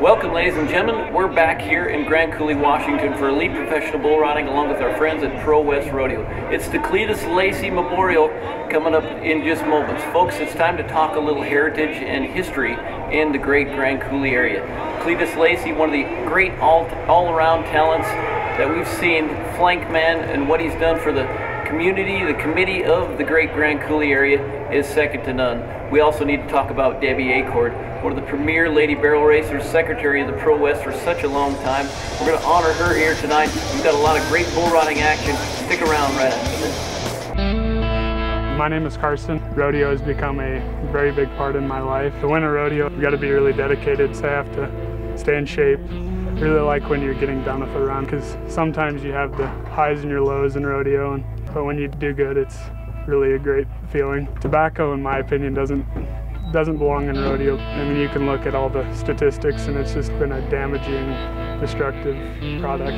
Welcome, ladies and gentlemen. We're back here in Grand Coulee, Washington for elite professional bull riding along with our friends at Pro West Rodeo. It's the Cleatis Lacy Memorial coming up in just moments. Folks, it's time to talk a little heritage and history in the great Grand Coulee area. Cleatis Lacy, one of the great all-around talents that we've seen, flank man, and what he's done for the community, the committee of the great Grand Coulee area is second to none. We also need to talk about Debbie Acord, one of the premier lady barrel racers, secretary of the Pro West for such a long time. We're going to honor her here tonight. We've got a lot of great bull riding action. Stick around right after this. My name is Carson. Rodeo has become a very big part in my life. To win a rodeo, you've got to be really dedicated, so I have to stay in shape. I really like when you're getting done with a run, because sometimes you have the highs and your lows in rodeo, but when you do good, it's really a great feeling. Tobacco, in my opinion, doesn't belong in rodeo. I mean, you can look at all the statistics and it's just been a damaging, destructive product.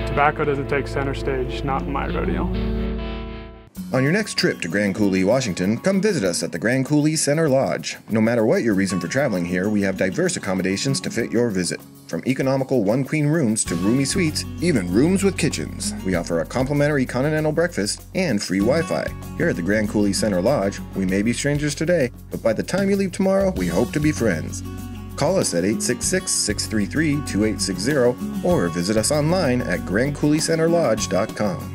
Tobacco doesn't take center stage, not in my rodeo. On your next trip to Grand Coulee, Washington, come visit us at the Grand Coulee Center Lodge. No matter what your reason for traveling here, we have diverse accommodations to fit your visit. From economical one-queen rooms to roomy suites, even rooms with kitchens. We offer a complimentary continental breakfast and free Wi-Fi. Here at the Grand Coulee Center Lodge, we may be strangers today, but by the time you leave tomorrow, we hope to be friends. Call us at 866-633-2860 or visit us online at grandcouleecenterlodge.com.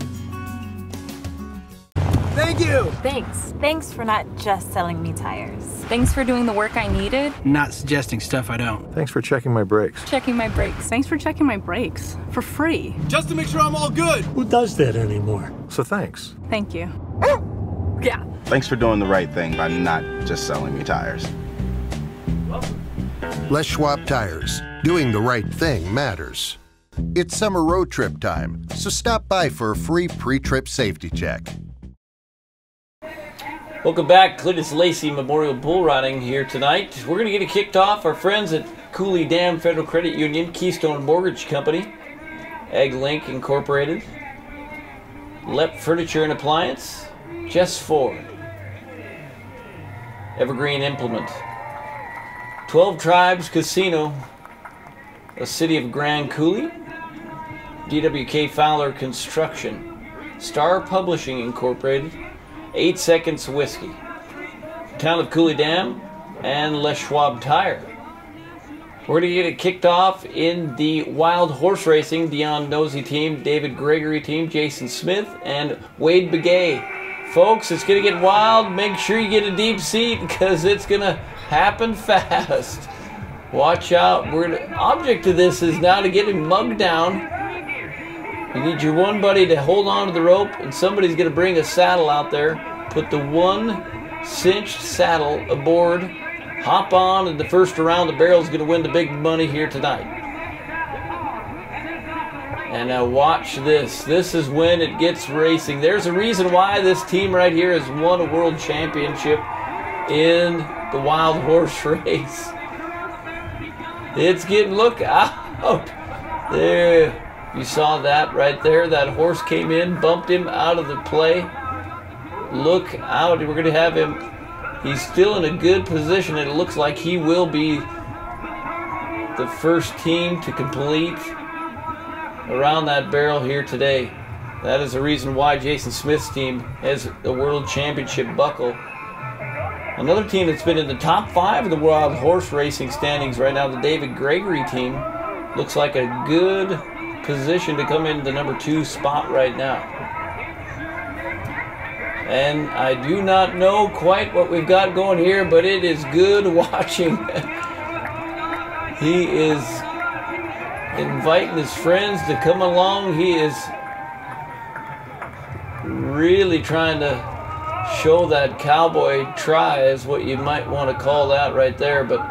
Thank you! Thanks. Thanks for not just selling me tires. Thanks for doing the work I needed. Not suggesting stuff I don't. Thanks for checking my brakes. Checking my brakes. Thanks for checking my brakes. For free. Just to make sure I'm all good! Who does that anymore? So thanks. Thank you. Yeah. Thanks for doing the right thing by not just selling me tires. Les Schwab Tires. Doing the right thing matters. It's summer road trip time, so stop by for a free pre-trip safety check. Welcome back, Cleatis Lacy Memorial Bull Riding here tonight. We're going to get it kicked off. Our friends at Coulee Dam Federal Credit Union, Keystone Mortgage Company, Egg Link Incorporated, Lep Furniture and Appliance, Jess Ford, Evergreen Implement, 12 Tribes Casino, the City of Grand Coulee, DWK Fowler Construction, Star Publishing Incorporated, 8 Seconds Whiskey, Town of Coulee Dam, and Les Schwab Tire. We're going to get it kicked off in the wild horse racing. Dion Nosey team, David Gregory team, Jason Smith, and Wade Begay. Folks, it's going to get wild. Make sure you get a deep seat because it's going to happen fast. Watch out. The object of this is now to get him mugged down. You need your one buddy to hold on to the rope, and somebody's going to bring a saddle out there. Put the one cinched saddle aboard, hop on, and the first around the barrel is going to win the big money here tonight. And now watch this. This is when it gets racing. There's a reason why this team right here has won a world championship in the wild horse race. It's getting, look out. There. You saw that right there. That horse came in, bumped him out of the play. Look out. We're going to have him. He's still in a good position, and it looks like he will be the first team to complete around that barrel here today. That is the reason why Jason Smith's team has the World Championship buckle. Another team that's been in the top 5 of the wild horse racing standings right now, the David Gregory team, looks like a good position to come in the number 2 spot right now. And I do not know quite what we've got going here, but it is good watching. He is inviting his friends to come along. He is really trying to show that cowboy try, is what you might want to call that right there. But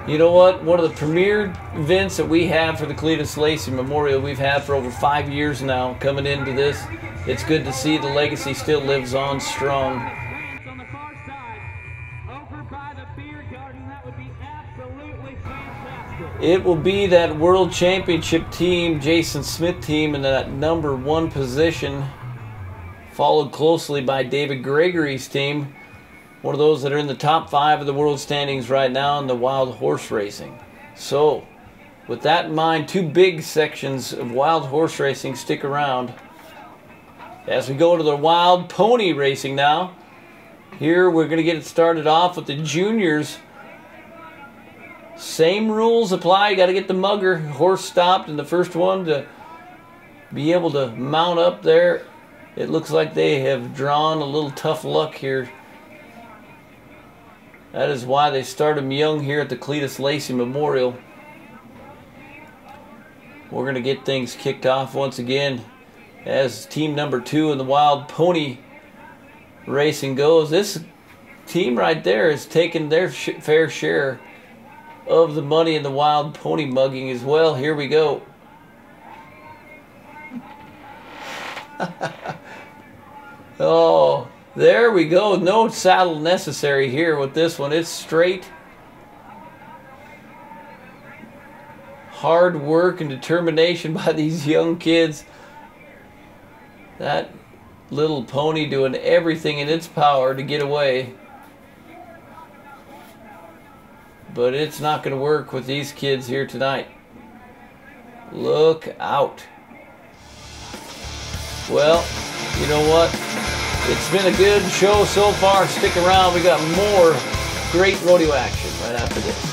you know what? One of the premier events that we have for the Cleatis Lacy Memorial, we've had for over 5 years now coming into this. It's good to see the legacy still lives on strong. On the far side, over by the beer garden, that would be absolutely fantastic. It will be that World Championship team, Jason Smith team, in that number 1 position, followed closely by David Gregory's team. One of those that are in the top 5 of the world standings right now in the wild horse racing. So, with that in mind, two big sections of wild horse racing stick around. As we go to the wild pony racing now, here we're going to get it started off with the juniors. Same rules apply. You got to get the mugger horse stopped, and the first one to be able to mount up there. It looks like they have drawn a little tough luck here. That is why they start them young here at the Cleatis Lacy Memorial. We're going to get things kicked off once again as team number 2 in the wild pony racing goes. This team right there is taking their fair share of the money in the wild pony mugging as well. Here we go. Oh, there we go. No saddle necessary here with this one. It's straight. Hard work and determination by these young kids. That little pony doing everything in its power to get away. But it's not going to work with these kids here tonight. Look out. Well, you know what? It's been a good show so far. Stick around. We got more great rodeo action right after this.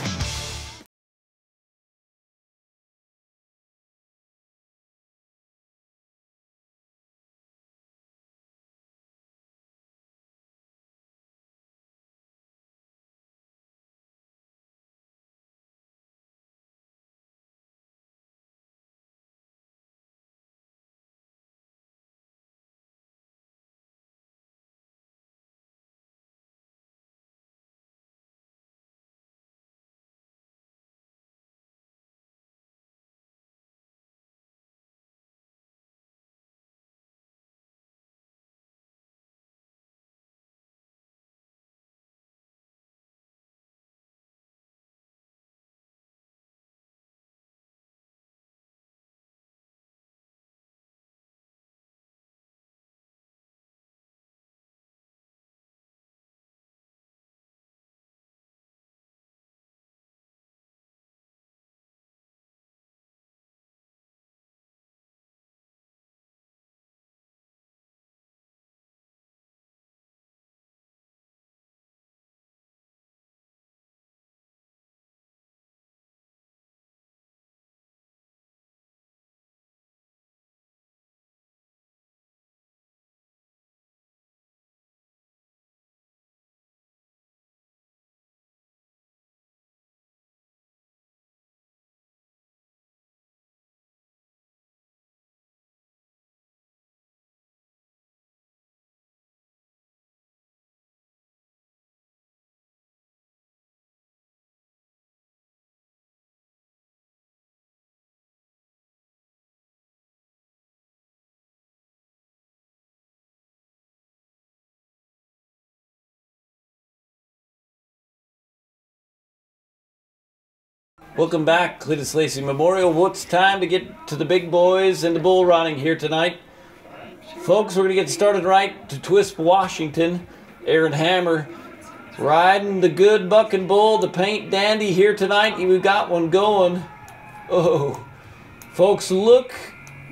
Welcome back, Cleatis Lacy Memorial. Well, it's time to get to the big boys and the bull riding here tonight. Folks, we're going to get started right to Twist, Washington. Aaron Hammer riding the good bucking bull, the paint dandy here tonight. We've got one going. Oh, folks, look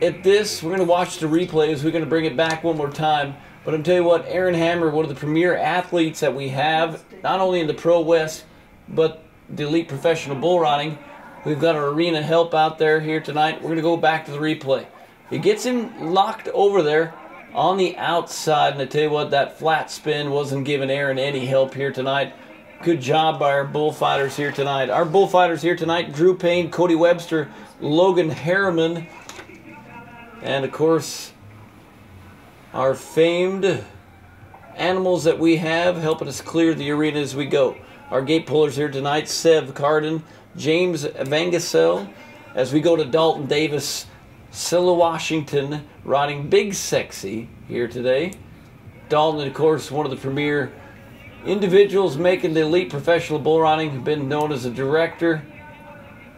at this. We're going to watch the replays. We're going to bring it back one more time. But I'm telling you what, Aaron Hammer, one of the premier athletes that we have, not only in the Pro West, but the elite professional bull riding. We've got our arena help out there here tonight. We're going to go back to the replay. He gets him locked over there on the outside, and I tell you what, that flat spin wasn't giving Aaron any help here tonight. Good job by our bullfighters here tonight. Our bullfighters here tonight, Drew Payne, Cody Webster, Logan Harriman, and of course our famed animals that we have helping us clear the arena as we go. Our gate pullers here tonight, Sev Carden, James Vangasell, as we go to Dalton Davis, Scylla Washington, riding Big Sexy here today. Dalton, of course, one of the premier individuals making the elite professional bull riding, been known as a director.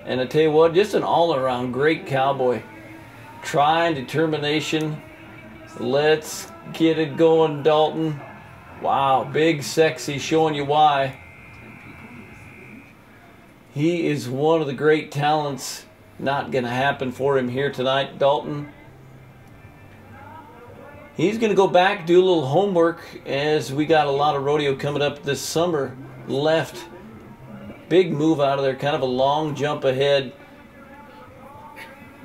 And I tell you what, just an all-around great cowboy. Try and determination. Let's get it going, Dalton. Wow, Big Sexy showing you why. He is one of the great talents Not going to happen for him here tonight. Dalton, he's going to go back, do a little homework, as we got a lot of rodeo coming up this summer left. Big move out of there, kind of a long jump ahead.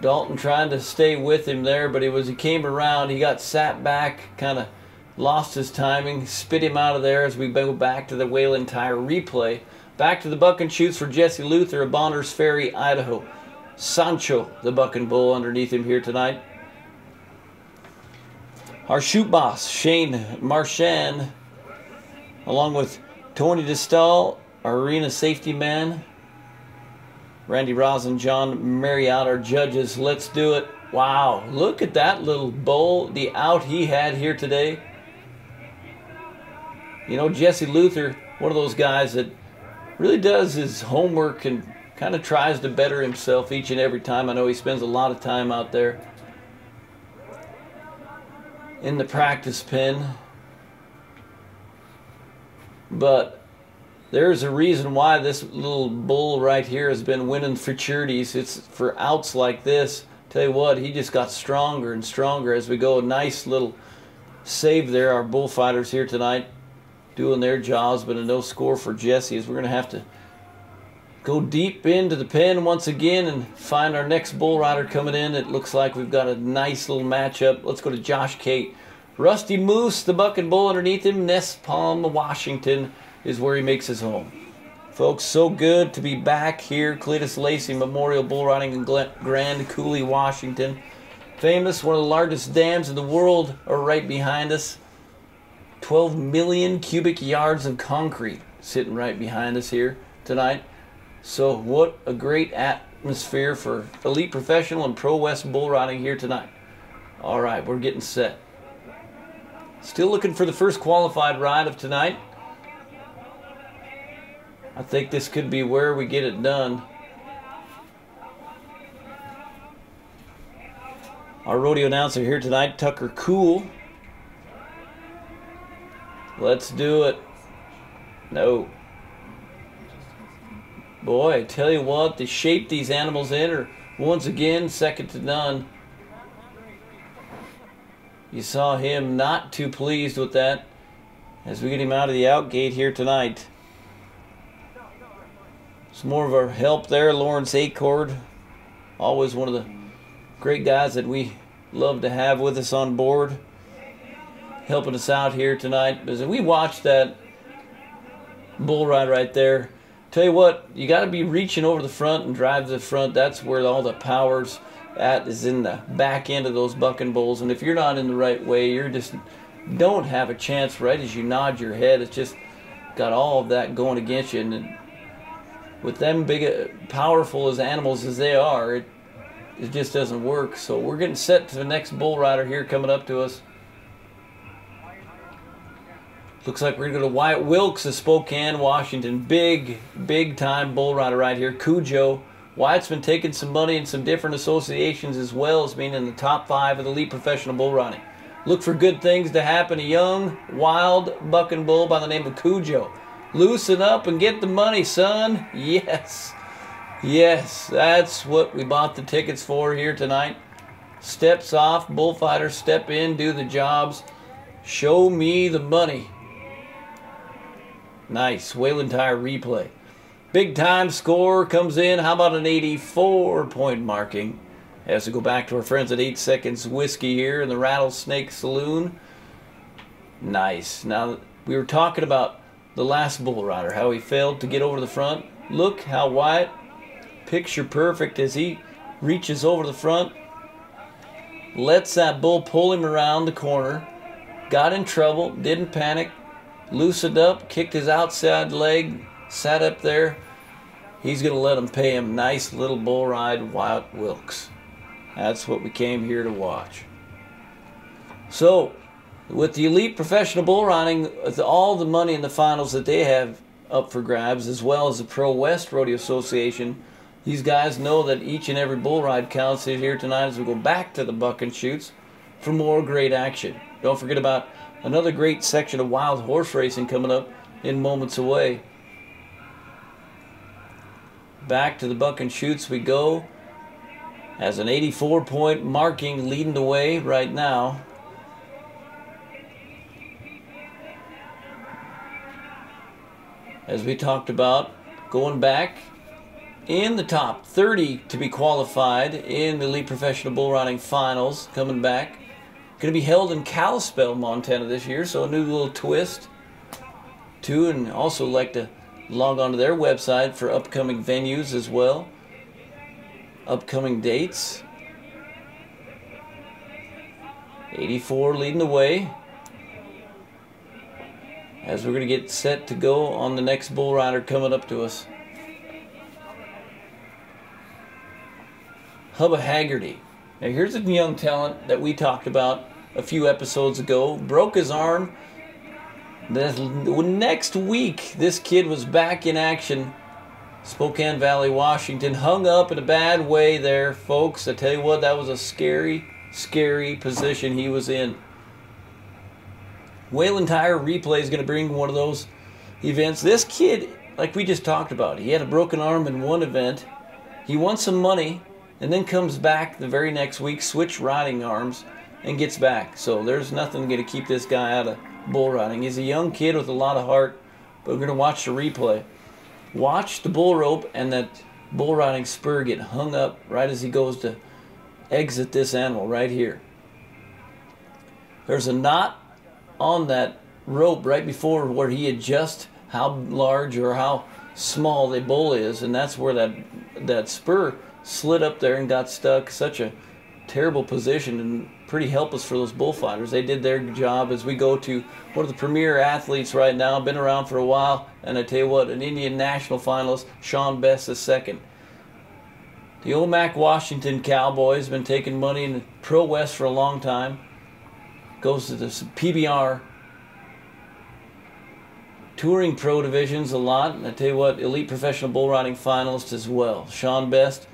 Dalton trying to stay with him there, but he came around, he got sat back, kind of lost his timing, spit him out of there as we go back to the Whalen Tire replay. Back to the buck and shoots for Jesse Luther of Bonners Ferry, Idaho. Sancho, the buck and bull, underneath him here tonight. Our shoot boss, Shane Marchand, along with Tony DeStahl, our arena safety man. Randy Ross and John Marriott, our judges. Let's do it. Wow, look at that little bull, the out he had here today. You know, Jesse Luther, one of those guys that really does his homework and kind of tries to better himself each and every time. I know he spends a lot of time out there in the practice pen. But there's a reason why this little bull right here has been winning futurities. It's for outs like this. Tell you what, he just got stronger and stronger as we go. A nice little save there. Our bullfighters here tonight doing their jobs, but a no score for Jesse, as we're going to have to go deep into the pen once again and find our next bull rider coming in. It looks like we've got a nice little matchup. Let's go to Josh Cate. Rusty Moose, the buck and bull underneath him. Nest Palm, Washington is where he makes his home. Folks, so good to be back here. Cleatis Lacy Memorial Bull Riding in Grand Coulee, Washington. Famous, one of the largest dams in the world are right behind us. 12 million cubic yards of concrete sitting right behind us here tonight. So what a great atmosphere for elite professional and pro West bull riding here tonight. All right, we're getting set. Still looking for the first qualified ride of tonight. I think this could be where we get it done. Our rodeo announcer here tonight, Tucker Cool. Let's do it. No. Boy, I tell you what, the shape these animals in are once again second to none. You saw him not too pleased with that as we get him out of the out gate here tonight. Some more of our help there, Lawrence Acord, always one of the great guys that we love to have with us on board, helping us out here tonight. As we watched that bull ride right there, tell you what, you got to be reaching over the front and drive to the front. That's where all the power's at, is in the back end of those bucking bulls. And if you're not in the right way, you're just don't have a chance. Right as you nod your head, it's just got all of that going against you. And with them big, powerful as animals as they are, it just doesn't work. So we're getting set to the next bull rider here coming up to us. Looks like we're going to go to Wyatt Wilkes of Spokane, Washington. Big time bull rider right here. Cujo. Wyatt's been taking some money in some different associations as well as being in the top 5 of the elite professional bull riding. Look for good things to happen. A young, wild bucking bull by the name of Cujo. Loosen up and get the money, son. Yes. Yes, that's what we bought the tickets for here tonight. Steps off, bullfighters step in, do the jobs. Show me the money. Nice. Whalen Tire replay. Big time score comes in. How about an 84-point marking? As we go back to our friends at 8 Seconds Whiskey here in the Rattlesnake Saloon. Nice. Now, we were talking about the last bull rider, how he failed to get over the front. Look how Wyatt, picture perfect as he reaches over the front, lets that bull pull him around the corner, got in trouble, didn't panic, loosened up, kicked his outside leg, sat up there. He's going to let him pay him. Nice little bull ride, Wyatt Wilkes. That's what we came here to watch. So, with the elite professional bull riding, with all the money in the finals that they have up for grabs, as well as the Pro West Rodeo Association, these guys know that each and every bull ride counts here tonight as we go back to the buck and shoots for more great action. Don't forget about another great section of wild horse racing coming up in moments away. Back to the buck and shoots we go. Has an 84-point marking leading the way right now. As we talked about, going back in the top 30 to be qualified in the Elite Professional Bull Riding Finals, coming back. Going to be held in Kalispell, Montana this year, so a new little twist too, and also like to log on to their website for upcoming venues as well, upcoming dates. 84 leading the way as we're going to get set to go on the next bull rider coming up to us. Hubba Haggerty. Now here's a young talent that we talked about a few episodes ago. Broke his arm. The next week, this kid was back in action. Spokane Valley, Washington. Hung up in a bad way there, folks. I tell you what, that was a scary, scary position he was in. Whalen Tire Replay is going to bring one of those events. This kid, like we just talked about, he had a broken arm in one event. He won some money and then comes back the very next week, switch riding arms, and gets back. So there's nothing going to keep this guy out of bull riding. He's a young kid with a lot of heart, but we're going to watch the replay. Watch the bull rope and that bull riding spur get hung up right as he goes to exit this animal right here. There's a knot on that rope right before where he adjusts how large or how small the bull is, and that's where that spur slid up there and got stuck. Such a terrible position and pretty helpless for those bullfighters. They did their job. As we go to one of the premier athletes right now, been around for a while, and I tell you what, an Indian national finalist, Sean Best II. The Omak, Washington Cowboys, been taking money in the Pro West for a long time. Goes to the PBR touring pro divisions a lot, and I tell you what, elite professional bull riding finalist as well. Sean Best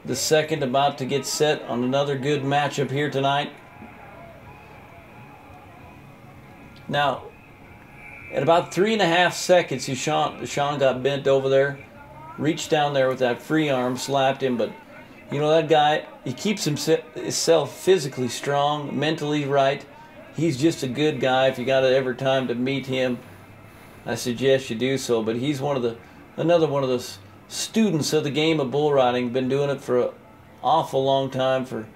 II about to get set on another good matchup here tonight. Now, at about 3.5 seconds, Sean got bent over there, reached down there with that free arm, slapped him, but you know that guy, he keeps himself physically strong, mentally right. He's just a good guy. If you got ever time to meet him, I suggest you do so. But he's another one of those students of the game of bull riding. Been doing it for an awful long time for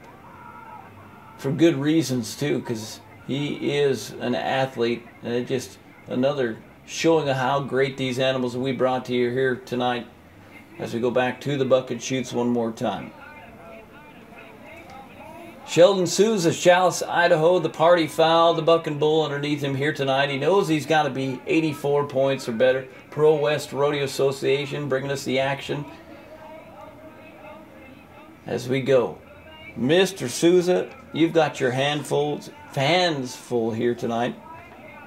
good reasons too, because he is an athlete, and it just another showing of how great these animals that we brought to you here tonight as we go back to the bucket chutes one more time. Sheldon Souza, Chalice, Idaho, the party foul, the buck and bull underneath him here tonight. He knows he's got to be 84 points or better. Pro West Rodeo Association bringing us the action as we go. Mr. Souza, you've got your hands full here tonight,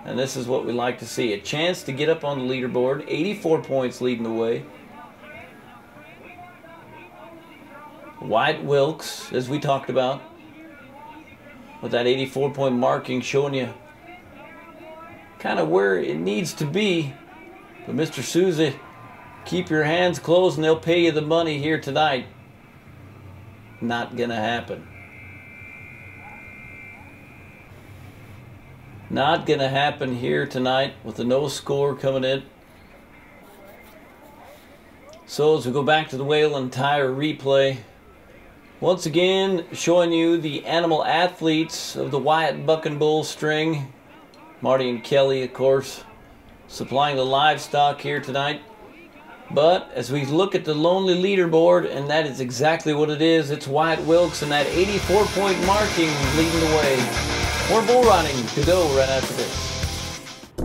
and this is what we like to see. A chance to get up on the leaderboard. 84 points leading the way. Wyatt Wilkes, as we talked about, with that 84-point marking, showing you kind of where it needs to be. But Mr. Souza, keep your hands closed and they'll pay you the money here tonight. Not gonna happen. Not gonna happen here tonight with the no score coming in. So as we go back to the Whalen Tire replay, once again, showing you the animal athletes of the Wyatt Buck and Bull string. Marty and Kelly, of course, supplying the livestock here tonight. But as we look at the lonely leaderboard, and that is exactly what it is, it's Wyatt Wilkes and that 84-point marking leading the way. More bull riding to go right after this.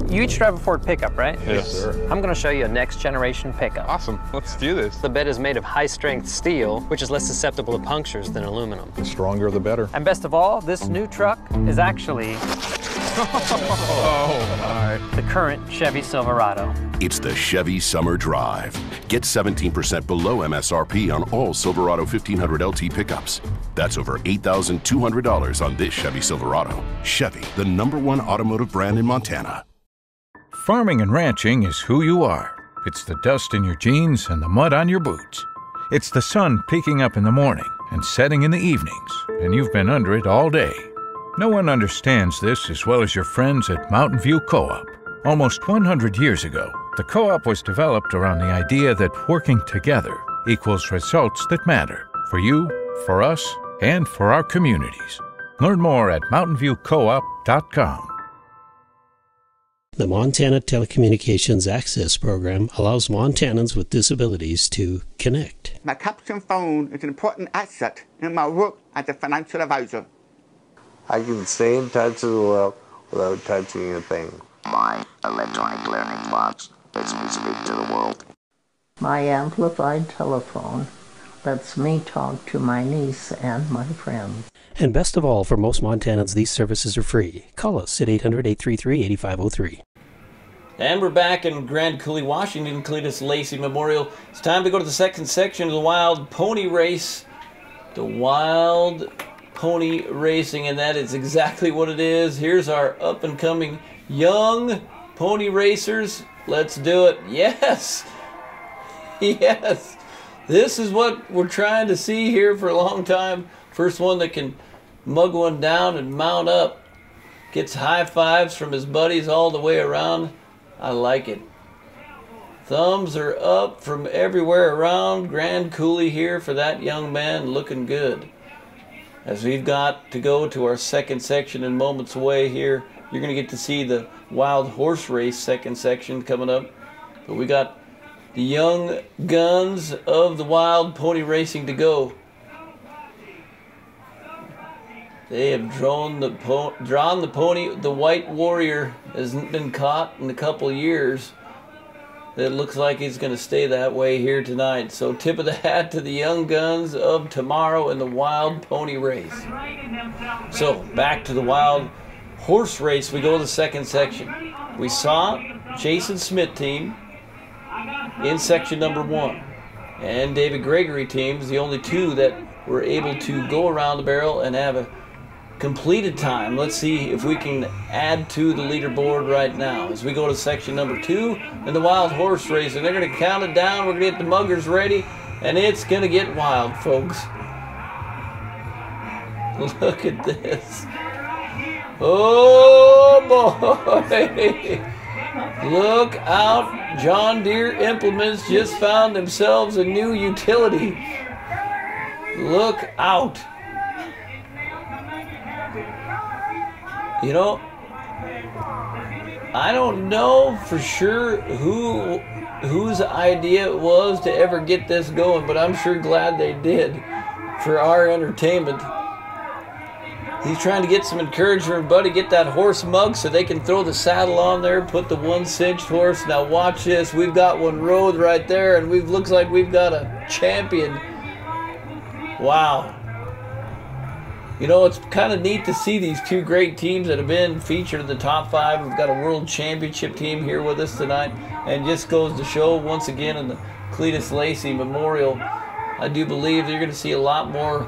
You each drive a Ford pickup, right? Yes, sir. I'm going to show you a next generation pickup. Awesome. Let's do this. The bed is made of high-strength steel, which is less susceptible to punctures than aluminum. The stronger, the better. And best of all, this new truck is actually the current Chevy Silverado. It's the Chevy Summer Drive. Get 17% below MSRP on all Silverado 1500 LT pickups. That's over $8,200 on this Chevy Silverado. Chevy, the #1 automotive brand in Montana. Farming and ranching is who you are. It's the dust in your jeans and the mud on your boots. It's the sun peeking up in the morning and setting in the evenings, and you've been under it all day. No one understands this as well as your friends at Mountain View Co-op. Almost 100 years ago, the co-op was developed around the idea that working together equals results that matter for you, for us, and for our communities. Learn more at mountainviewcoop.com. The Montana Telecommunications Access Program allows Montanans with disabilities to connect. My caption phone is an important asset in my work as a financial advisor. I can stay in touch with the world without touching a thing. My electronic learning box lets me speak to the world. My amplified telephone lets me talk to my niece and my friends. And best of all, for most Montanans, these services are free. Call us at 800-833-8503. And we're back in Grand Coulee, Washington, Cleatis Lacy Memorial. It's time to go to the second section of the Wild Pony Race. The Wild Pony Racing, and that is exactly what it is. Here's our up-and-coming young pony racers. Let's do it. Yes! Yes! This is what we're trying to see here for a long time. First one that can mug one down and mount up. Gets high fives from his buddies all the way around. I like it. Thumbs are up from everywhere around Grand Coulee here for that young man, looking good. As we've got to go to our second section in moments away here, you're going to get to see the Wild Horse Race second section coming up. But we got the young guns of the Wild Pony Racing to go. They have drawn the pony. The White Warrior hasn't been caught in a couple years. It looks like he's going to stay that way here tonight. So tip of the hat to the young guns of tomorrow in the Wild Pony Race. So back to the Wild Horse Race. We go to the second section. We saw Jason Smith team in section number 1. And David Gregory teams, the only two that were able to go around the barrel and have a completed time. Let's see if we can add to the leaderboard right now as we go to section number 2 in the Wild Horse Race. And they're going to count it down. We're going to get the muggers ready, and it's going to get wild, folks. Look at this. Oh boy. Look out. John Deere Implements just found themselves a new utility. Look out. You know, I don't know for sure whose idea it was to ever get this going, but I'm sure glad they did for our entertainment. He's trying to get some encouragement, buddy. Get that horse mug so they can throw the saddle on there, put the one cinched horse. Now watch this. We've got one rode right there, and looks like we've got a champion. Wow. You know, it's kind of neat to see these two great teams that have been featured in the top 5. We've got a world championship team here with us tonight, and just goes to show once again in the Cleatis Lacy Memorial, I do believe you're going to see a lot more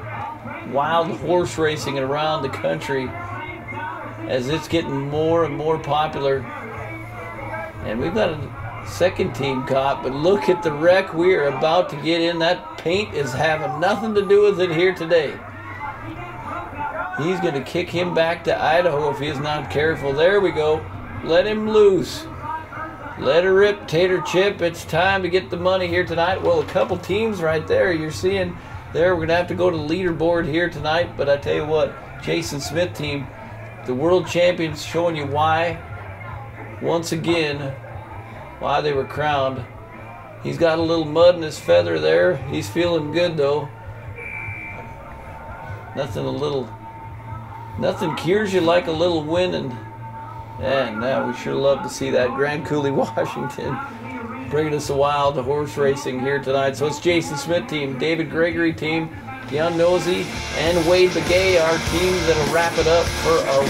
wild horse racing around the country as it's getting more and more popular. And we've got a second team caught, but look at the wreck we are about to get in. That paint is having nothing to do with it here today. He's going to kick him back to Idaho if he's not careful. There we go. Let him loose. Let her rip, Tater Chip. It's time to get the money here tonight. Well, a couple teams right there you're seeing there. We're going to have to go to the leaderboard here tonight. But I tell you what, Jason Smith team, the world champions, showing you why, once again, why they were crowned. He's got a little mud in his feather there. He's feeling good, though. Nothing cures you like a little winning. And now we sure love to see that. Grand Coulee, Washington, bringing us a wild horse racing here tonight. So it's Jason Smith team, David Gregory team, Deion Nosey, and Wade Begay, our teams that'll wrap it up for our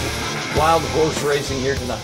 wild horse racing here tonight.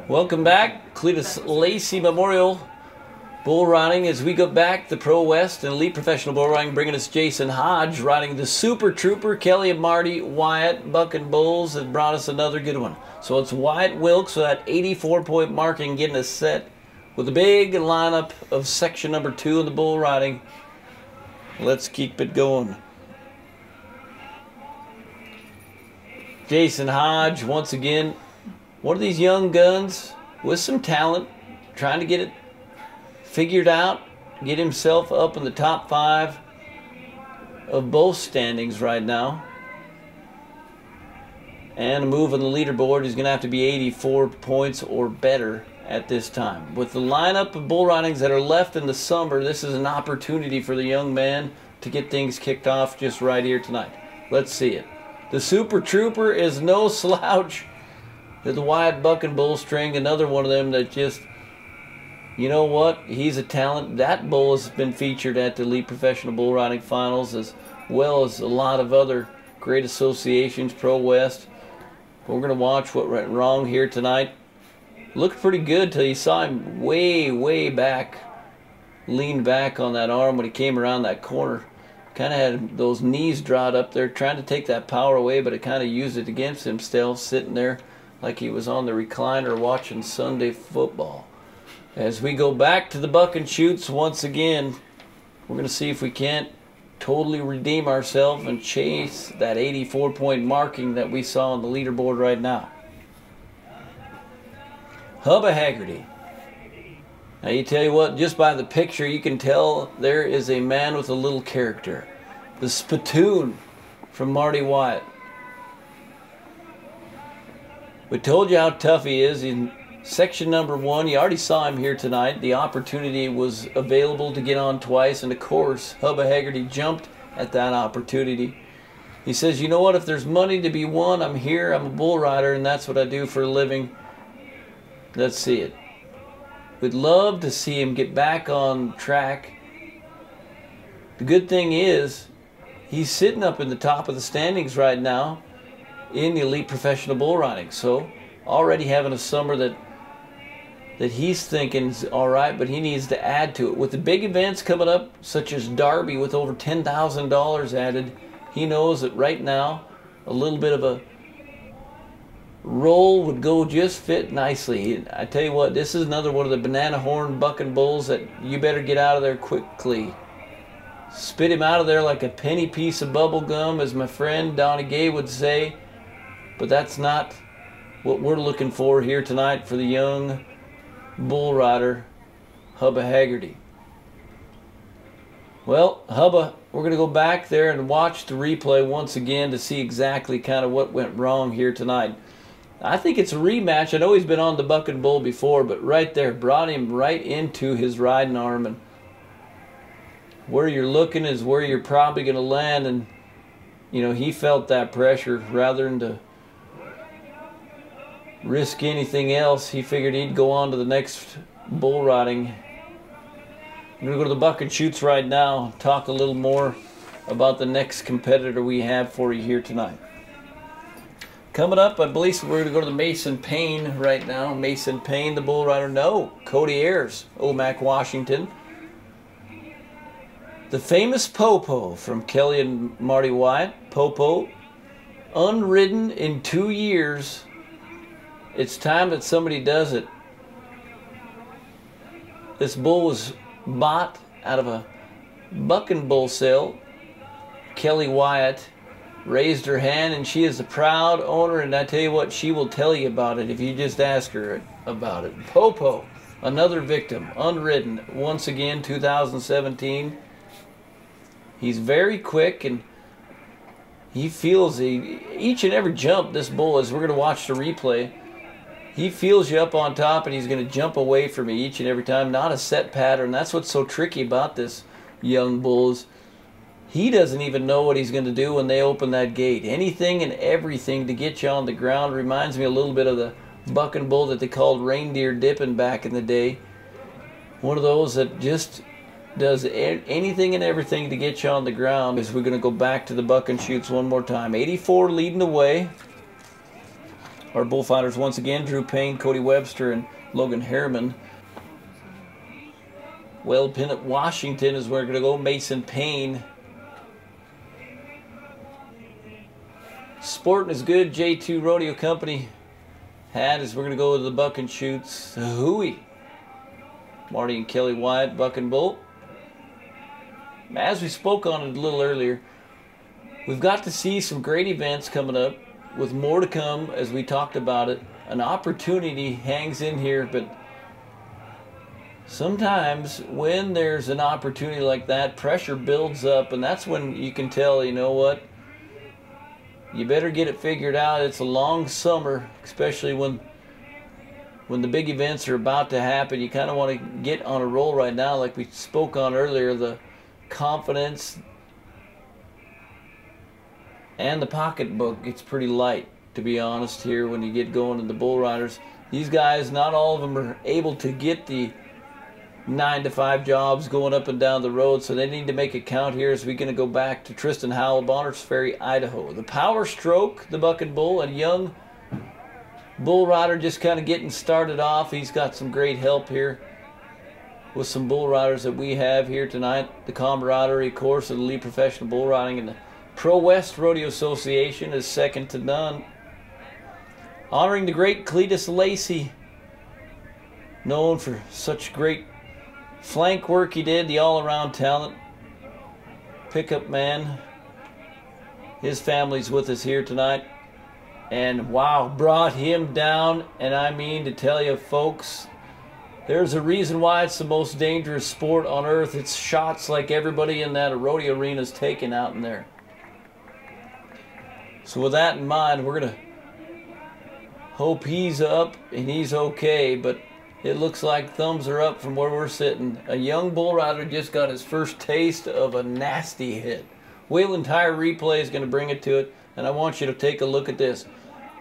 Welcome back, Cleatis Lacy Memorial Bull Riding. As we go back, the Pro West and Elite Professional Bull Riding, bringing us Jason Hodge riding the Super Trooper. Kelly and Marty Wyatt, Bucking Bulls, have brought us another good one. So it's Wyatt Wilkes with that 84-point marking, getting us set with a big lineup of section number 2 in the Bull Riding. Let's keep it going. Jason Hodge, once again, one of these young guns with some talent, trying to get it figured out, get himself up in the top 5 of both standings right now. And a move on the leaderboard, he's going to have to be 84 points or better at this time. With the lineup of bull ridings that are left in the summer, this is an opportunity for the young man to get things kicked off just right here tonight. Let's see it. The Super Trooper is no slouch. The Wyatt Bucking Bull String, another one of them that just, you know what, he's a talent. That bull has been featured at the Elite Professional Bull Riding Finals, as well as a lot of other great associations, Pro West. We're going to watch what went wrong here tonight. Looked pretty good till you saw him way back, leaned back on that arm when he came around that corner. Kind of had those knees drawn up there, trying to take that power away, but it kind of used it against him still, sitting there like he was on the recliner watching Sunday football. As we go back to the buck and shoots once again, we're going to see if we can't totally redeem ourselves and chase that 84-point marking that we saw on the leaderboard right now. Hubba Haggerty. Now you tell you what, just by the picture you can tell there is a man with a little character. The spittoon from Marty Wyatt. We told you how tough he is. In section number 1, you already saw him here tonight. The opportunity was available to get on twice, and of course, Hubba Haggerty jumped at that opportunity. He says, you know what, if there's money to be won, I'm here, I'm a bull rider, and that's what I do for a living. Let's see it. We'd love to see him get back on track. The good thing is, he's sitting up in the top of the standings right now in the Elite Professional Bull Riding. So, already having a summer that he's thinking is all right, but he needs to add to it. With the big events coming up, such as Derby with over $10,000 added, he knows that right now a little bit of a roll would go just fit nicely. I tell you what, this is another one of the banana horn bucking bulls that you better get out of there quickly. Spit him out of there like a penny piece of bubble gum, as my friend Donnie Gay would say. But that's not what we're looking for here tonight for the young bull rider, Hubba Haggerty. Well, Hubba, we're going to go back there and watch the replay once again to see exactly kind of what went wrong here tonight. I think it's a rematch. I know he's been on the bucking bull before, but right there, brought him right into his riding arm, and where you're looking is where you're probably going to land, and you know, he felt that pressure. Rather than to risk anything else, he figured he'd go on to the next bull riding. I'm going to go to the buck and shoots right now, talk a little more about the next competitor we have for you here tonight. Coming up, I believe we're going to go to the Mason Payne right now. Mason Payne, the bull rider. No, Cody Ayers, Omak, Washington. The famous Popo from Kelly and Marty Wyatt. Popo, unridden in 2 years. It's time that somebody does it. This bull was bought out of a bucking bull sale. Kelly Wyatt raised her hand, and she is a proud owner, and I tell you what, she will tell you about it if you just ask her about it. Popo, another victim, unridden, once again, 2017. He's very quick, and he feels each and every jump this bull, as we're going to watch the replay, he feels you up on top, and he's going to jump away from you each and every time. Not a set pattern. That's what's so tricky about this young bull, is he doesn't even know what he's going to do when they open that gate. Anything and everything to get you on the ground. Reminds me a little bit of the bucking bull that they called reindeer dipping back in the day. One of those that just does anything and everything to get you on the ground. As we're going to go back to the buck and shoots one more time. 84 leading the way. our bullfighters once again, Drew Payne, Cody Webster, and Logan Harriman. Wellpin at Washington is where we're going to go. Mason Payne. Sporting is good. J2 Rodeo Company hat is we're going to go with the Buck and Shoots. Hooey. Marty and Kelly Wyatt, Buck and Bull. As we spoke on it a little earlier, we've got to see some great events coming up, with more to come as we talked about it. An opportunity hangs in here, but sometimes when there's an opportunity like that, pressure builds up, and that's when you can tell, you know what, you better get it figured out. It's a long summer, especially when the big events are about to happen. You kind of want to get on a roll right now, like we spoke on earlier. The confidence and the pocketbook gets pretty light, to be honest, here when you get going to the bull riders. These guys, not all of them are able to get the 9-to-5 jobs going up and down the road, so they need to make it count here as we're going to go back to Tristan Howell, Bonners Ferry, Idaho. The Power Stroke, the Buck and Bull, a young bull rider just kind of getting started off. He's got some great help here with some bull riders that we have here tonight. The camaraderie, of course, of the Elite Professional Bull Riding, and the Pro West Rodeo Association is second to none. Honoring the great Cleatis Lacy, known for such great flank work he did, the all-around talent, pickup man. His family's with us here tonight. And wow, brought him down. And I mean to tell you, folks, there's a reason why it's the most dangerous sport on earth. It's shots like everybody in that rodeo arena is taking out in there. So with that in mind, we're going to hope he's up and he's okay. But it looks like thumbs are up from where we're sitting. A young bull rider just got his first taste of a nasty hit. Whalen Tire Replay is going to bring it to it. And I want you to take a look at this.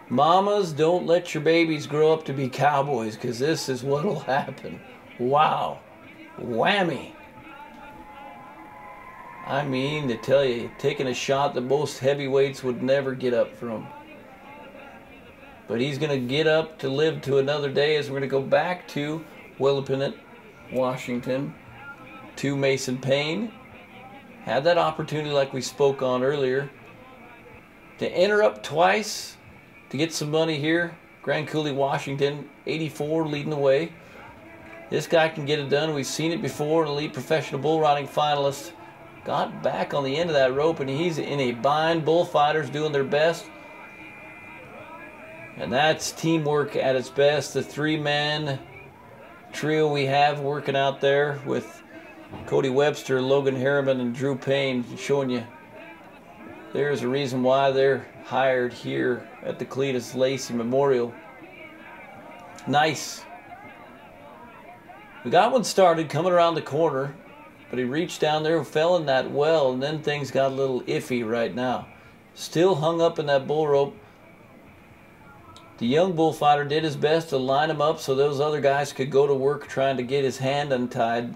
Mamas, don't let your babies grow up to be cowboys, because this is what will happen. Wow. Whammy. I mean to tell you, taking a shot that most heavyweights would never get up from. But he's going to get up to live to another day, as we're going to go back to Willapinit, Washington, to Mason Payne. Had that opportunity, like we spoke on earlier, to enter up twice to get some money here. Grand Coulee, Washington, 84 leading the way. This guy can get it done. We've seen it before. An Elite Professional Bull Riding finalist. Got back on the end of that rope, and he's in a bind. Bullfighters doing their best. And that's teamwork at its best. The three-man trio we have working out there with Cody Webster, Logan Harriman, and Drew Payne, showing you there's a reason why they're hired here at the Cleatis Lacy Memorial. Nice. We got one started coming around the corner, but he reached down there and fell in that well, and then things got a little iffy right now. Still hung up in that bull rope. The young bullfighter did his best to line him up so those other guys could go to work trying to get his hand untied.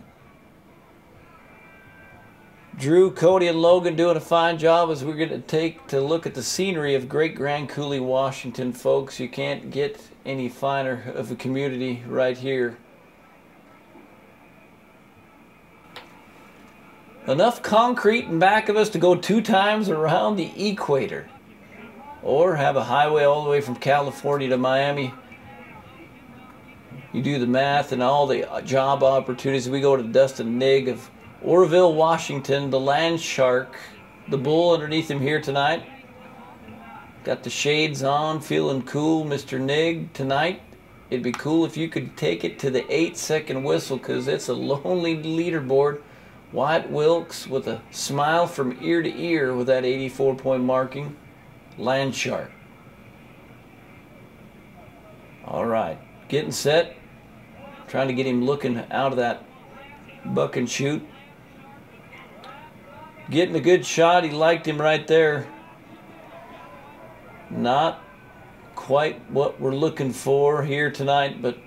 Drew, Cody, and Logan doing a fine job as we're going to take to look at the scenery of great Grand Coulee, Washington, folks. You can't get any finer of a community right here. Enough concrete in back of us to go 2 times around the equator. Or have a highway all the way from California to Miami. You do the math and all the job opportunities. We go to Dustin Nigg of Oroville, Washington, the land shark, the bull underneath him here tonight. Got the shades on, feeling cool, Mr. Nigg, tonight. It'd be cool if you could take it to the 8-second whistle, because it's a lonely leaderboard. Wyatt Wilkes with a smile from ear to ear with that 84-point marking. Land shark. All right, getting set. Trying to get him looking out of that buck and shoot. Getting a good shot. He liked him right there. Not quite what we're looking for here tonight, but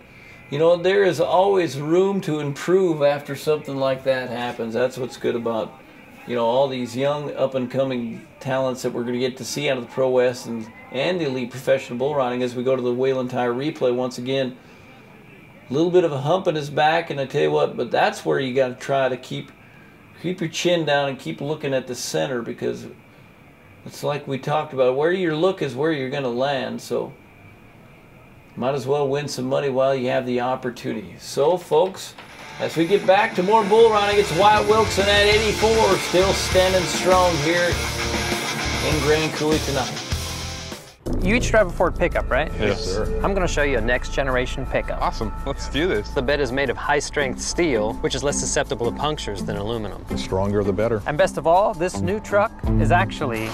you know, there is always room to improve after something like that happens. That's what's good about you know, all these young up-and-coming talents that we're going to get to see out of the Pro West and the Elite Professional Bull Riding as we go to the Whelen Tire replay once again. A little bit of a hump in his back, and I tell you what, but that's where you got to try to keep your chin down and keep looking at the center, because it's like we talked about, where your look is where you're going to land. So might as well win some money while you have the opportunity. So folks, as we get back to more bull riding, it's Wyatt Wilson at 84, still standing strong here in Grand Coulee tonight. You each drive a Ford pickup, right? Yes, sir. I'm going to show you a next generation pickup. Awesome. Let's do this. The bed is made of high-strength steel, which is less susceptible to punctures than aluminum. The stronger, the better. And best of all, this new truck is actually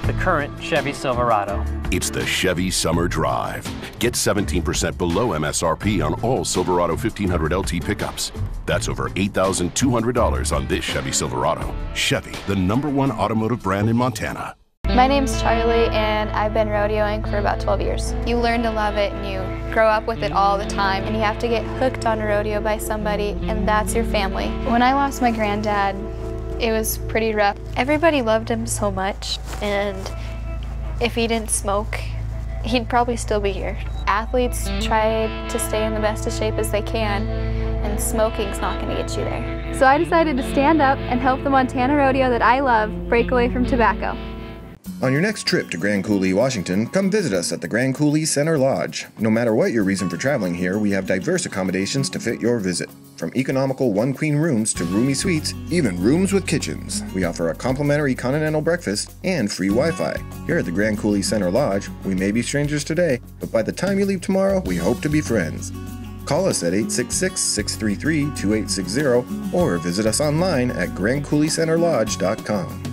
the current Chevy Silverado. It's the Chevy Summer Drive. Get 17% below MSRP on all Silverado 1500 LT pickups. That's over $8,200 on this Chevy Silverado. Chevy, the #1 automotive brand in Montana. My name's Charlie, and I've been rodeoing for about 12 years. You learn to love it, and you grow up with it all the time, and you have to get hooked on a rodeo by somebody, and that's your family. When I lost my granddad, it was pretty rough. Everybody loved him so much, and if he didn't smoke, he'd probably still be here. Athletes try to stay in the best of shape as they can, and smoking's not going to get you there. So I decided to stand up and help the Montana rodeo that I love break away from tobacco. On your next trip to Grand Coulee, Washington, come visit us at the Grand Coulee Center Lodge. No matter what your reason for traveling here, we have diverse accommodations to fit your visit. From economical one-queen rooms to roomy suites, even rooms with kitchens. We offer a complimentary continental breakfast and free Wi-Fi. Here at the Grand Coulee Center Lodge, we may be strangers today, but by the time you leave tomorrow, we hope to be friends. Call us at 866-633-2860 or visit us online at grandcouleecenterlodge.com.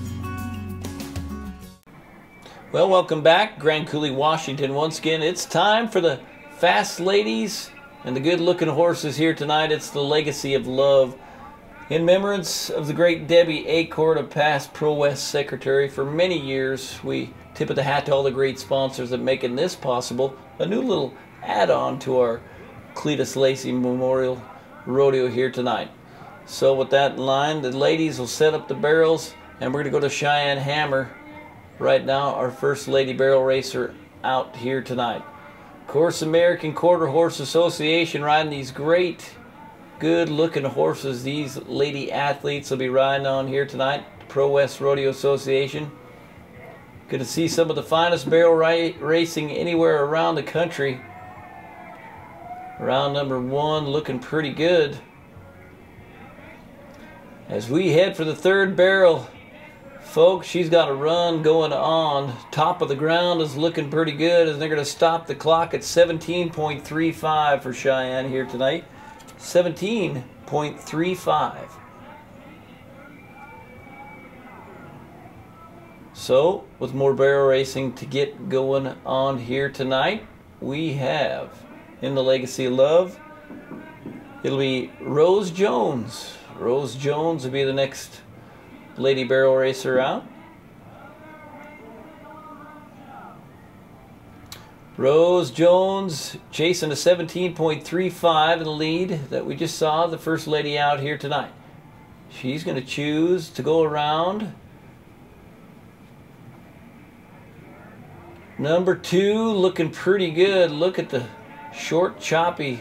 Well, welcome back, Grand Coulee, Washington. Once again, it's time for the fast ladies and the good-looking horses here tonight. It's the Legacy of Love. In remembrance of the great Debbie Acord, a past Pro West secretary for many years, we tip of the hat to all the great sponsors that making this possible. A new little add-on to our Cleatis Lacy Memorial Rodeo here tonight. So with that in line, the ladies will set up the barrels, and we're going to go to Cheyenne Hammer. Right now, our first lady barrel racer out here tonight. Of course, American Quarter Horse Association riding these great, good-looking horses. These lady athletes will be riding on here tonight. Pro West Rodeo Association. Good to see some of the finest barrel racing anywhere around the country. Round number 1 looking pretty good. As we head for the third barrel, folks, she's got a run going on. Top of the ground is looking pretty good as they're going to stop the clock at 17.35 for Cheyenne here tonight. 17.35. So, with more barrel racing to get going on here tonight, we have in the Legacy of Love, it'll be Rose Jones. Rose Jones will be the next lady barrel racer out. Rose Jones chasing a 17.35 in the lead that we just saw, the first lady out here tonight. She's going to choose to go around number 2, looking pretty good. Look at the short, choppy,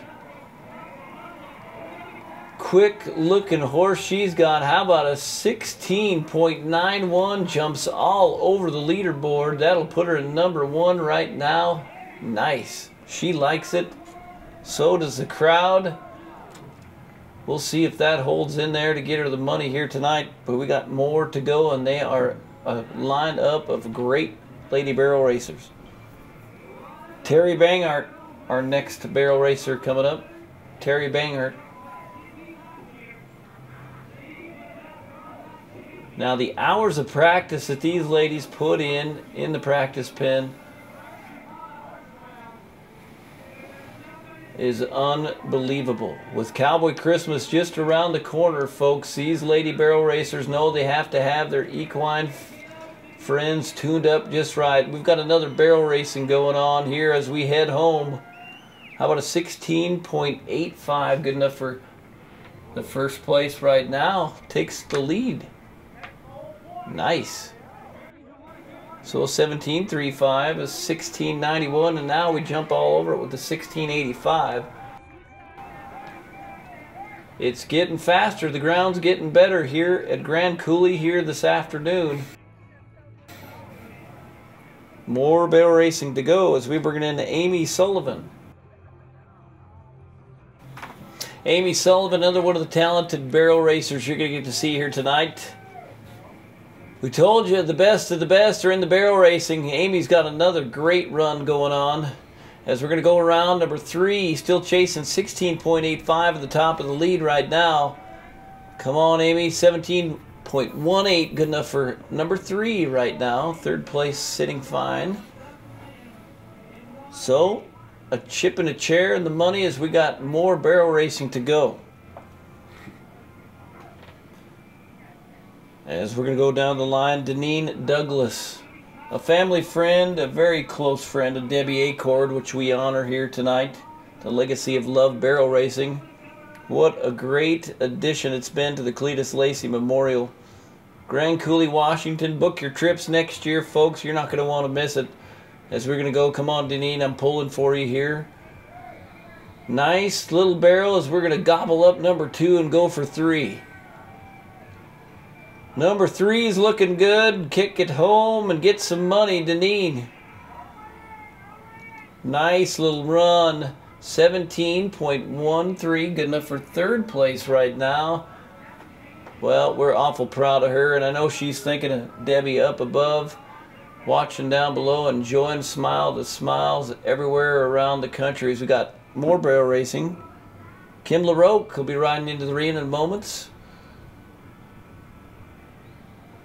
quick looking horse she's got. How about a 16.91, jumps all over the leaderboard. That'll put her in number 1 right now. Nice. She likes it. So does the crowd. We'll see if that holds in there to get her the money here tonight, but we got more to go, and they are a lined up of great lady barrel racers. Terry Bangart, our next barrel racer coming up. Terry Bangart. Now the hours of practice that these ladies put in the practice pen is unbelievable. With Cowboy Christmas just around the corner, folks, these lady barrel racers know they have to have their equine friends tuned up just right. We've got another barrel racing going on here as we head home. How about a 16.85, good enough for The first place right now takes the lead. Nice. So 17.35 is 16.91, and now we jump all over it with the 16.85. It's getting faster. The ground's getting better here at Grand Coulee here this afternoon. More barrel racing to go as we bring in Amy Sullivan. Amy Sullivan, another one of the talented barrel racers you're going to get to see here tonight. We told you the best of the best are in the barrel racing. Amy's got another great run going on. As we're going to go around number 3, still chasing 16.85 at the top of the lead right now. Come on, Amy, 17.18, good enough for number 3 right now. Third place sitting fine. So, a chip and a chair in the money as we got more barrel racing to go. As we're going to go down the line, Deneen Douglas, a family friend, a very close friend of Debbie Acord, which we honor here tonight. The legacy of love barrel racing. What a great addition it's been to the Cleatis Lacy Memorial. Grand Coulee, Washington. Book your trips next year, folks. You're not going to want to miss it. As we're going to go, come on, Deneen, I'm pulling for you here. Nice little barrel as we're going to gobble up number 2 and go for 3. Number 3 is looking good. Kick it home and get some money, Deneen. Nice little run. 17.13, good enough for third place right now. Well, we're awful proud of her, and I know she's thinking of Debbie up above, watching down below, enjoying smile to smiles everywhere around the country as we got more barrel racing. Kim LaRoque will be riding into the arena in moments.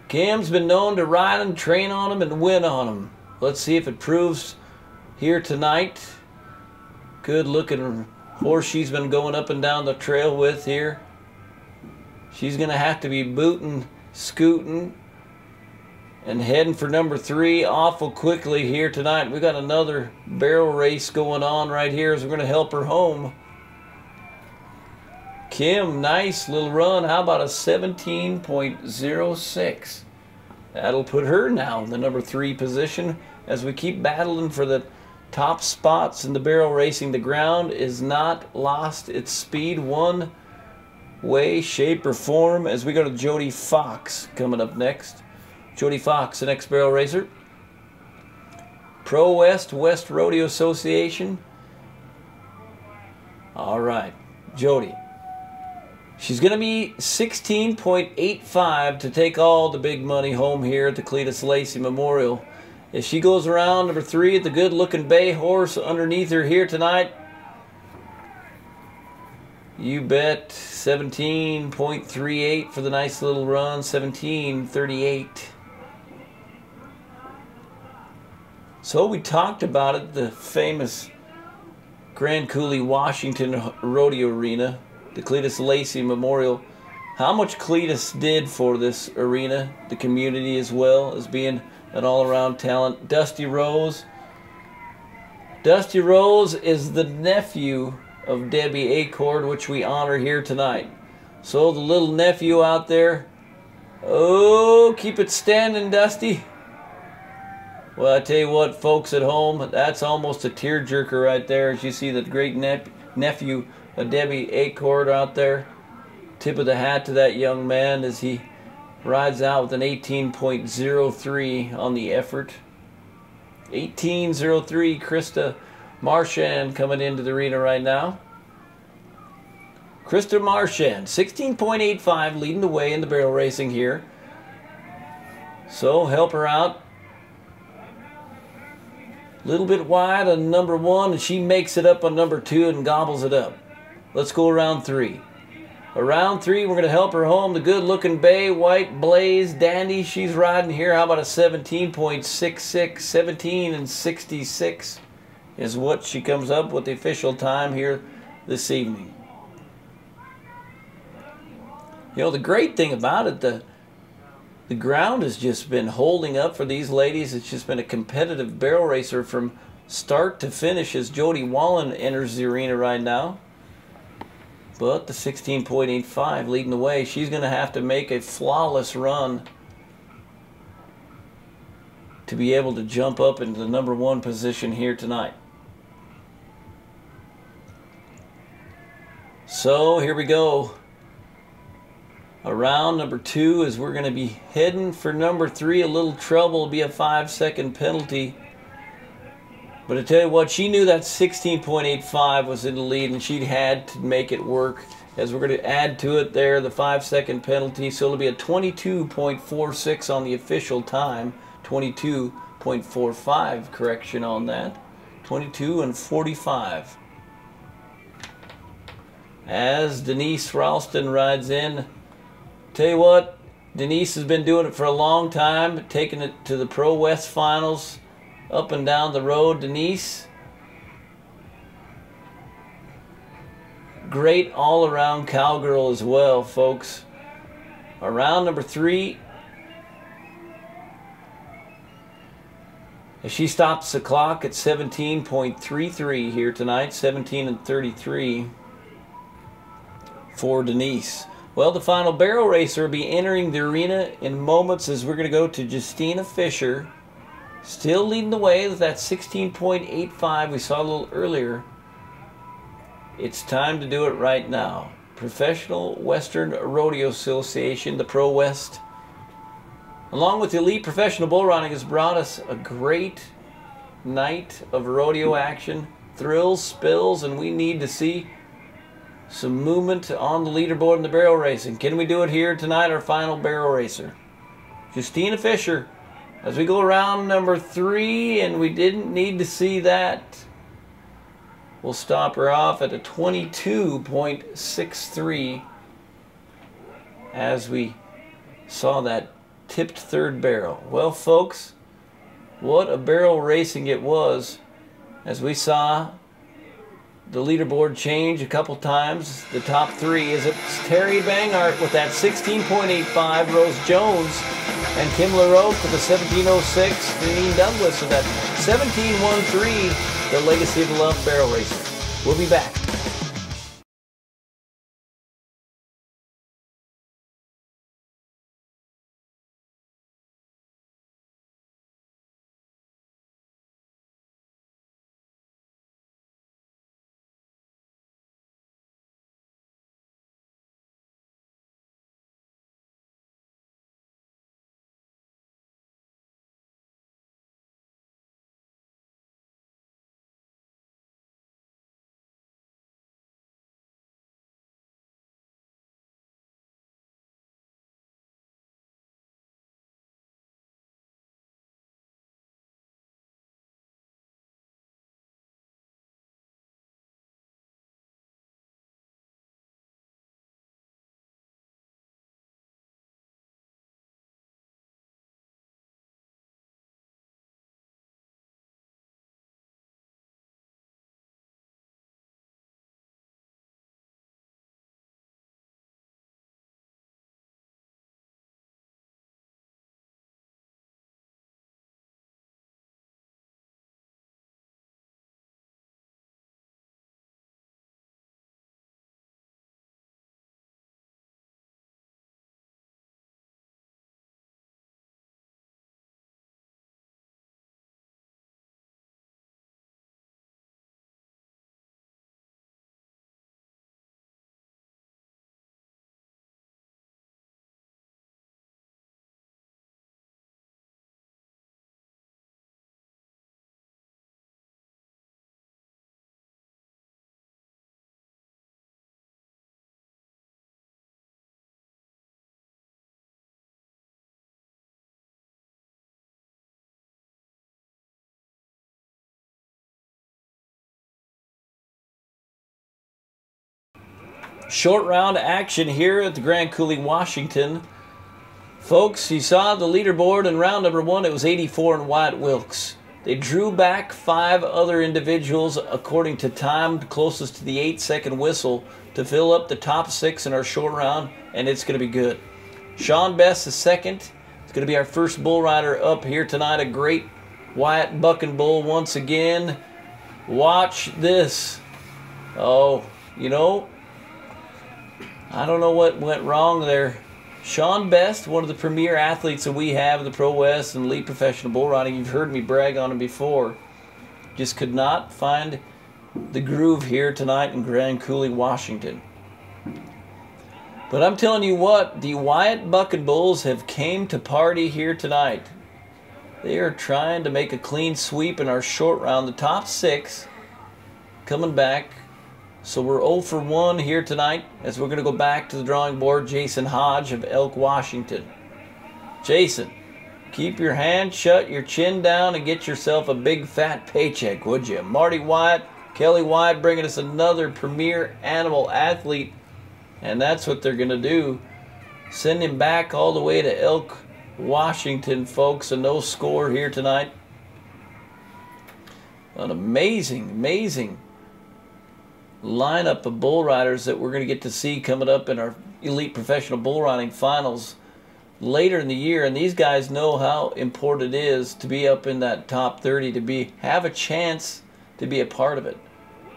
Kim's been known to ride them, train on them, and win on them. Let's see if it proves here tonight. Good looking horse she's been going up and down the trail with here. She's going to have to be booting, scooting, and heading for number 3 awful quickly here tonight. We got another barrel race going on right here as we're going to help her home. Kim, nice little run. How about a 17.06? That'll put her now in the number 3 position as we keep battling for the top spots in the barrel racing. The ground is not lost its speed one way, shape, or form as we go to Jody Fox coming up next. Jody Fox, the next barrel racer. Pro West Rodeo Association. All right, Jody. She's going to be 16.85 to take all the big money home here at the Cleatis Lacy Memorial. As she goes around number 3 at the good-looking bay horse underneath her here tonight, you bet 17.38 for the nice little run, 17.38. So we talked about it, the famous Grand Coulee, Washington Rodeo Arena, the Cleatis Lacy Memorial. How much Cleatis did for this arena, the community as well as being an all-around talent. Dusty Rose. Dusty Rose is the nephew of Debbie Acord, which we honor here tonight. So the little nephew out there, oh, keep it standing, Dusty. Well, I tell you what, folks at home, that's almost a tearjerker right there as you see the great nephew of Debbie Acord out there. Tip of the hat to that young man as he rides out with an 18.03 on the effort. 18.03, Krista Marchand coming into the arena right now. Krista Marchand, 16.85, leading the way in the barrel racing here. So help her out. A little bit wide on number 1, and she makes it up on number 2 and gobbles it up. Let's go around 3. Around 3, we're going to help her home. The good-looking bay, white blaze dandy. She's riding here. How about a 17.66? 17 and 66 is what she comes up with the official time here this evening. You know, the great thing about it, the ground has just been holding up for these ladies. It's just been a competitive barrel racer from start to finish as Jody Wallen enters the arena right now. But the 16.85 leading the way. She's going to have to make a flawless run to be able to jump up into the #1 position here tonight. So here we go. Around #2 as we're going to be heading for #3. A little trouble, will be a 5-second penalty. But I tell you what, she knew that 16.85 was in the lead, and she had to make it work. As we're going to add to it there, the 5-second penalty. So it'll be a 22.46 on the official time. 22.45 correction on that. 22:45. As Denise Ralston rides in. Tell you what, Denise has been doing it for a long time, taking it to the Pro West Finals, up and down the road. Denise, great all-around cowgirl as well, folks. Around #3, as she stops the clock at 17.33 here tonight, 17:33 for Denise. Well, the final barrel racer will be entering the arena in moments as we're going to go to Justina Fisher. Still leading the way with that 16.85 we saw a little earlier. It's time to do it right now. Professional Western Rodeo Association, the Pro West, along with the Elite Professional Bull Riding, has brought us a great night of rodeo action, thrills, spills, and we need to see some movement on the leaderboard in the barrel racing. Can we do it here tonight, our final barrel racer? Justina Fisher, as we go around #3, and we didn't need to see that. We'll stop her off at a 22.63 as we saw that tipped third barrel. Well, folks, what a barrel racing it was as we saw the leaderboard change a couple times. The top 3 is Terry Bangart with that 16.85, Rose Jones and Kim LaRoche with the 17.06, Janine Douglas with that 17.13, the Legacy of Love barrel racer. We'll be back. Short round action here at the Grand Coulee, Washington. Folks, you saw the leaderboard in round #1. It was 84 and Wyatt Wilkes. They drew back 5 other individuals according to time closest to the 8-second whistle to fill up the top 6 in our short round, and it's going to be good. Sean Best is second. It's going to be our first bull rider up here tonight. A great Wyatt bucking bull once again. Watch this. Oh, you know, I don't know what went wrong there. Sean Best, one of the premier athletes that we have in the Pro West and Elite Professional Bull Riding. You've heard me brag on him before. Just could not find the groove here tonight in Grand Coulee, Washington. But I'm telling you what, the Wyatt Bucking Bulls have came to party here tonight. They are trying to make a clean sweep in our short round. The top 6 coming back. So we're 0 for 1 here tonight as we're going to go back to the drawing board. Jason Hodge of Elk, Washington. Jason, keep your hand shut, your chin down, and get yourself a big fat paycheck, would you? Marty Wyatt, Kelly Wyatt bringing us another premier animal athlete. And that's what they're going to do. Send him back all the way to Elk, Washington, folks. A no score here tonight. An amazing, amazing lineup of bull riders that we're going to get to see coming up in our Elite Professional Bull Riding Finals later in the year. And these guys know how important it is to be up in that top 30, to have a chance to be a part of it.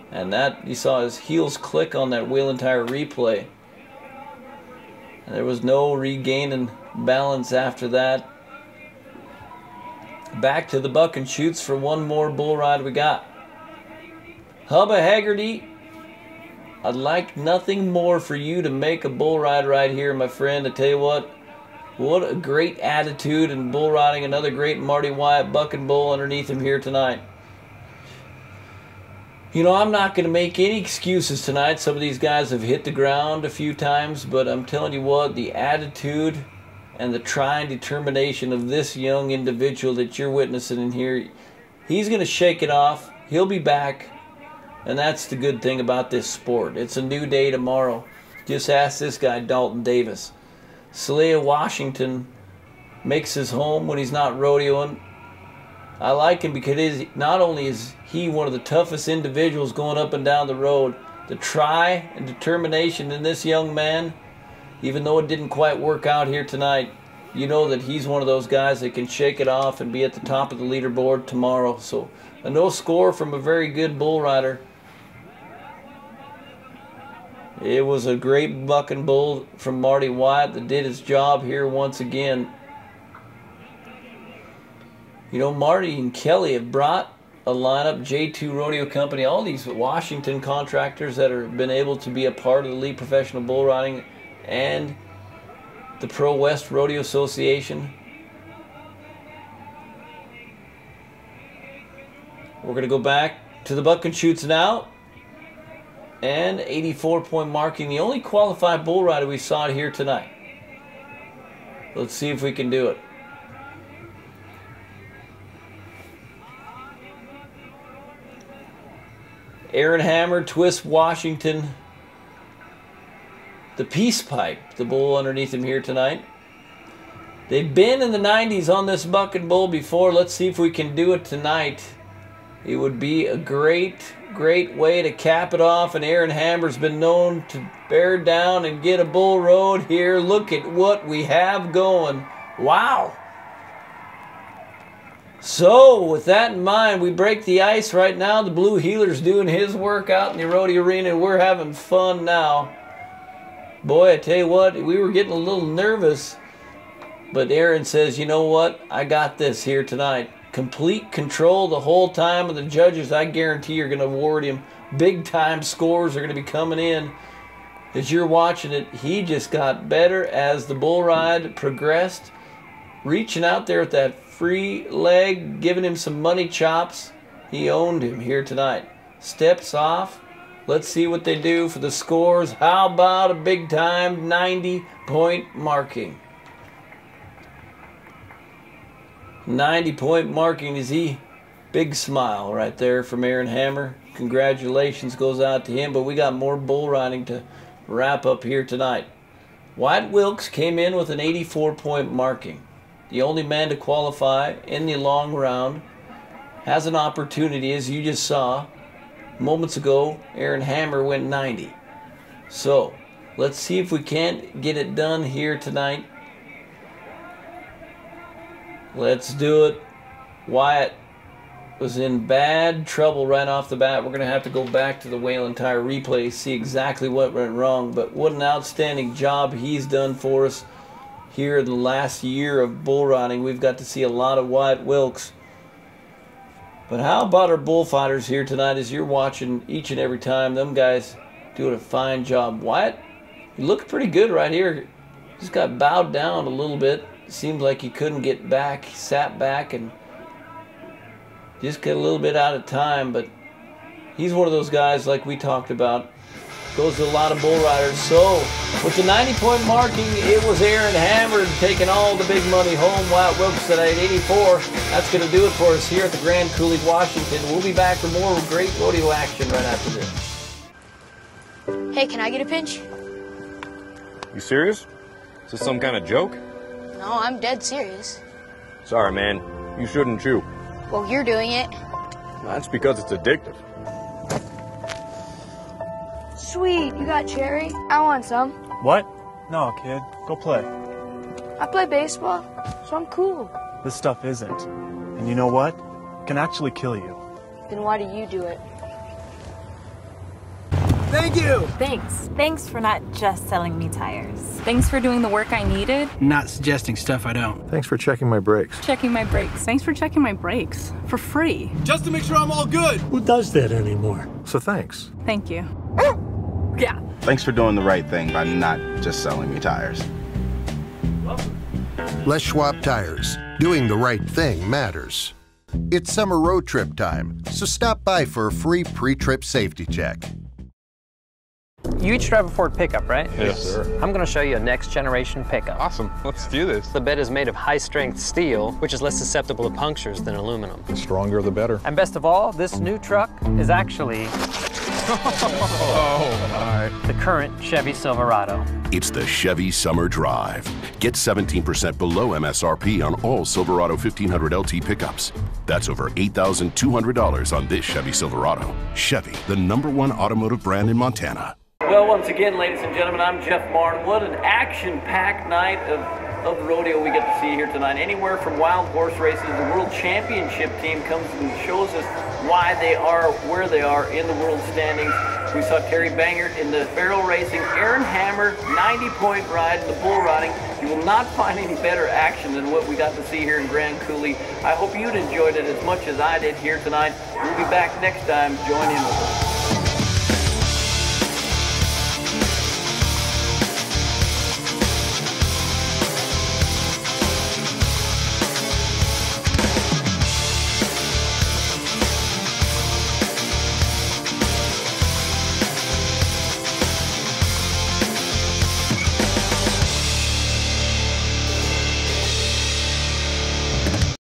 And that, you saw his heels click on that wheel and tire replay. And there was no regaining balance after that. Back to the buck and shoots for one more bull ride we got. Hubba Haggerty, I'd like nothing more for you to make a bull ride right here, my friend. I tell you what a great attitude in bull riding. Another great Marty Wyatt bucking bull underneath him here tonight. You know, I'm not going to make any excuses tonight. Some of these guys have hit the ground a few times, but I'm telling you what, the attitude and the trying determination of this young individual that you're witnessing in here, he's going to shake it off. He'll be back, and that's the good thing about this sport. It's a new day tomorrow. Just ask this guy, Dalton Davis. Saleha, Washington, makes his home when he's not rodeoing. I like him because not only is he one of the toughest individuals going up and down the road, the try and determination in this young man, even though it didn't quite work out here tonight, you know that he's one of those guys that can shake it off and be at the top of the leaderboard tomorrow. So a no score from a very good bull rider. It was a great bucking bull from Marty Wyatt that did his job here once again. You know, Marty and Kelly have brought a lineup, J2 Rodeo Company, all these Washington contractors that have been able to be a part of the Elite Professional Bull Riding and the Pro West Rodeo Association. We're going to go back to the buck and shoots now. And 84-point marking, the only qualified bull rider we saw here tonight. Let's see if we can do it. Aaron Hammer, Twist, Washington. The Peace Pipe, the bull underneath him here tonight. They've been in the 90s on this bucking bull before. Let's see if we can do it tonight. It would be a great way to cap it off. And Aaron Hammer's been known to bear down and get a bull rode here. Look at what we have going. Wow. So, with that in mind, we break the ice right now. The Blue Heeler's doing his work out in the rodeo arena, and we're having fun now. Boy, I tell you what, we were getting a little nervous. But Aaron says, you know what? I got this here tonight. Complete control the whole time, and the judges, I guarantee, are going to award him big-time scores. Are going to be coming in. As you're watching it, he just got better as the bull ride progressed. Reaching out there with that free leg, giving him some money chops. He owned him here tonight. Steps off. Let's see what they do for the scores. How about a big-time 90-point marking? 90-point marking is he. Big smile right there from Aaron Hammer. Congratulations goes out to him, but we got more bull riding to wrap up here tonight. Wyatt Wilkes came in with an 84-point marking. The only man to qualify in the long round. Has an opportunity, as you just saw. Moments ago, Aaron Hammer went 90. So, let's see if we can't get it done here tonight. Let's do it. Wyatt, was in bad trouble right off the bat. We're going to have to go back to the Whalen Tire replay, see exactly what went wrong. But what an outstanding job he's done for us here in the last year of bull riding. We've got to see a lot of Wyatt Wilkes. But how about our bullfighters here tonight as you're watching each and every time? Them guys doing a fine job. Wyatt, he looked pretty good right here. Just got bowed down a little bit. Seemed like he couldn't get back. He sat back and just got a little bit out of time. But he's one of those guys like we talked about. Goes to a lot of bull riders. So with the 90-point marking, it was Aaron Hammer taking all the big money home. Wyatt Wilkes tonight, 84. That's going to do it for us here at the Grand Coulee, Washington. We'll be back for more great rodeo action right after this. Hey, can I get a pinch? You serious? Is this some kind of joke? No, I'm dead serious. Sorry, man. You shouldn't chew. Well, you're doing it. That's because it's addictive. Sweet, you got cherry? I want some. What? No, kid. Go play. I play baseball, so I'm cool. This stuff isn't. And you know what? It can actually kill you. Then why do you do it? Thank you! Thanks. Thanks for not just selling me tires. Thanks for doing the work I needed. Not suggesting stuff I don't. Thanks for checking my brakes. Checking my brakes. Thanks for checking my brakes. For free. Just to make sure I'm all good. Who does that anymore? So thanks. Thank you. Yeah. Thanks for doing the right thing by not just selling me tires. Les Schwab Tires. Doing the right thing matters. It's summer road trip time, so stop by for a free pre-trip safety check. You each drive a Ford pickup, right? Yes, sir. I'm going to show you a next generation pickup. Awesome. Let's do this. The bed is made of high-strength steel, which is less susceptible to punctures than aluminum. The stronger, the better. And best of all, this new truck is actually Oh, my. the current Chevy Silverado. It's the Chevy Summer Drive. Get 17% below MSRP on all Silverado 1500 LT pickups. That's over $8,200 on this Chevy Silverado. Chevy, the #1 automotive brand in Montana. Well, once again, ladies and gentlemen, I'm Jeff Martin. What an action-packed night of the rodeo we get to see here tonight. Anywhere from wild horse races, the World Championship team comes and shows us why they are where they are in the world standings. We saw Terry Bangert in the barrel racing, Aaron Hammer, 90-point ride in the bull riding. You will not find any better action than what we got to see here in Grand Coulee. I hope you'd enjoyed it as much as I did here tonight. We'll be back next time. Join in with us.